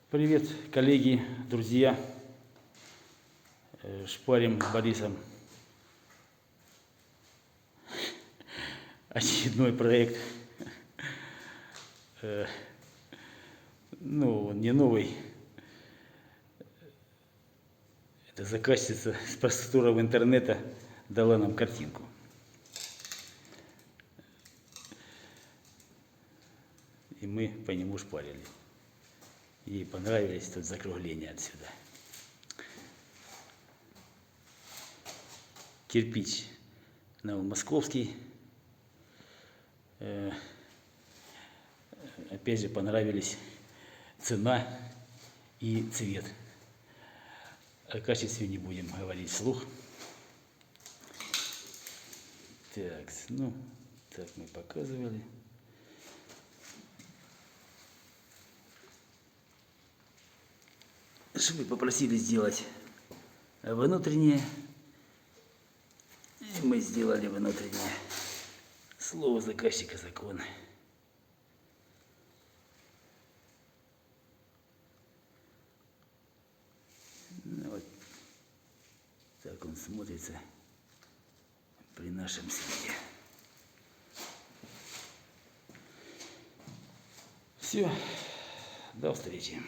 Привет, коллеги, друзья. Шпарим с Борисом очередной проект. Ну, не новый. Это заказчица с просторов интернета дала нам картинку. И мы по нему шпарили. Ей понравились тут закругления отсюда. Кирпич новомосковский. Опять же понравились цена и цвет. О качестве не будем говорить вслух. Так, ну, так мы показывали. Швы попросили сделать внутреннее. И мы сделали внутреннее. Слово заказчика закон. Ну, вот так он смотрится при нашем свете. Все, до встречи.